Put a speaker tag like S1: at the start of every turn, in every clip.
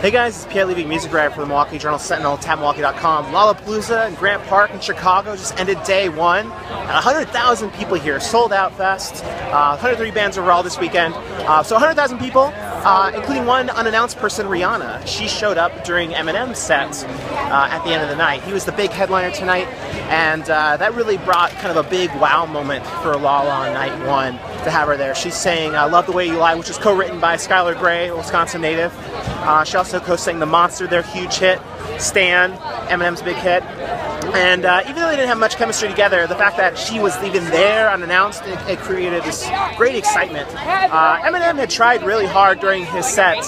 S1: Hey guys, it's Piet Levy, music writer for the Milwaukee Journal Sentinel, tapmilwaukee.com. Lollapalooza in Grant Park in Chicago just ended day one. 100,000 people here, sold out fest. 103 bands overall this weekend. So 100,000 people, including one unannounced person, Rihanna. She showed up during Eminem's set at the end of the night. He was the big headliner tonight, and that really brought kind of a big wow moment for Lolla on night one to have her there. She's saying "Love the Way You Lie," which is co-written by Skylar Grey, a Wisconsin native. She also co-sang The Monster, their huge hit, Stan, Eminem's big hit. And even though they didn't have much chemistry together, the fact that she was even there unannounced, it created this great excitement. Eminem had tried really hard during his set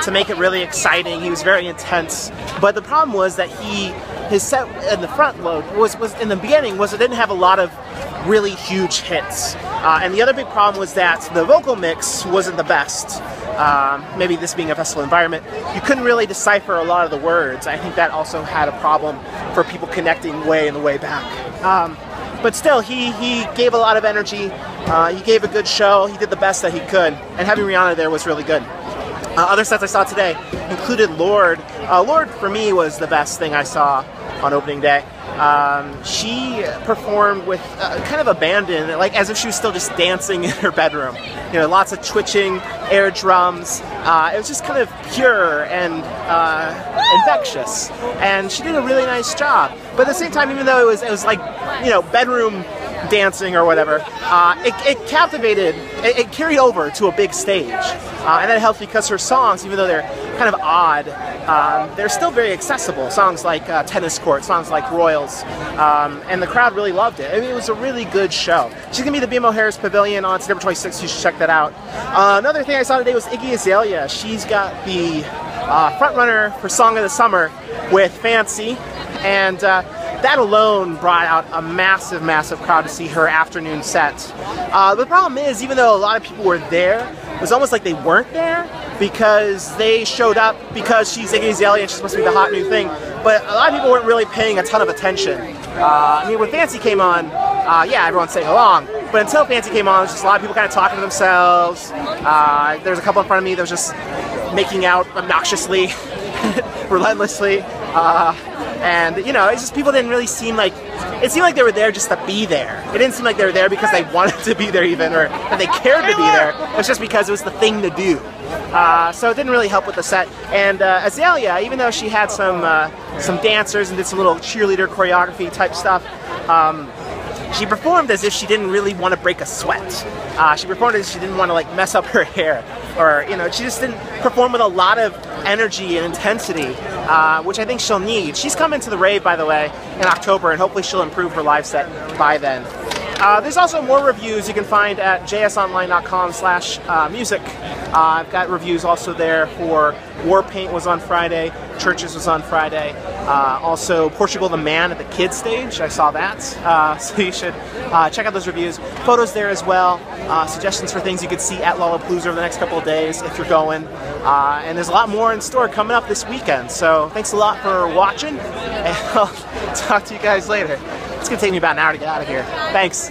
S1: to make it really exciting. He was very intense. But the problem was that his set in the front load was in the beginning it didn't have a lot of really huge hits. And the other big problem was that the vocal mix wasn't the best. Maybe this being a festival environment, you couldn't really decipher a lot of the words. I think that also had a problem for people connecting way in the way back. But still, he gave a lot of energy. He gave a good show. He did the best that he could. And having Rihanna there was really good. Other sets I saw today included Lorde. Lorde, for me, was the best thing I saw on opening day. She performed with kind of abandon, like as if she was still just dancing in her bedroom. You know, lots of twitching, air drums. It was just kind of pure and infectious, and she did a really nice job. But at the same time, even though it was like, you know, bedroom dancing or whatever, it captivated, it carried over to a big stage. And that helped because her songs, even though they're kind of odd, they're still very accessible. Songs like Tennis Court, songs like Royals, and the crowd really loved it. I mean, it was a really good show. She's going to be at the BMO Harris Pavilion on September 26th. You should check that out. Another thing I saw today was Iggy Azalea. She's got the front runner for Song of the Summer with Fancy, and that alone brought out a massive, massive crowd to see her afternoon set. The problem is, even though a lot of people were there, it was almost like they weren't there because they showed up because she's Iggy Azalea and she's supposed to be the hot new thing. But a lot of people weren't really paying a ton of attention. I mean, when Fancy came on, yeah, everyone's saying along. But until Fancy came on, it was just a lot of people kind of talking to themselves. There's a couple in front of me that was just making out obnoxiously, relentlessly. And, you know, it's just people didn't really seem like, it seemed like they were there just to be there. It didn't seem like they were there because they wanted to be there even, or that they cared to be there. It was just because it was the thing to do. So it didn't really help with the set. And Azalea, even though she had some dancers and did some little cheerleader choreography type stuff, she performed as if she didn't really want to break a sweat. She performed as if she didn't want to like mess up her hair, or, you know, she just didn't perform with a lot of energy and intensity, which I think she'll need. She's coming to the rave, by the way, in October, and hopefully she'll improve her live set by then. There's also more reviews you can find at jsonline.com/music. I've got reviews also there for Warpaint was on Friday, Churches was on Friday, also Portugal the Man at the Kids stage, I saw that, so you should check out those reviews. Photos there as well, suggestions for things you could see at Lollapalooza over the next couple of days if you're going, and there's a lot more in store coming up this weekend, so thanks a lot for watching, and I'll talk to you guys later. It's going to take me about an hour to get out of here. Thanks.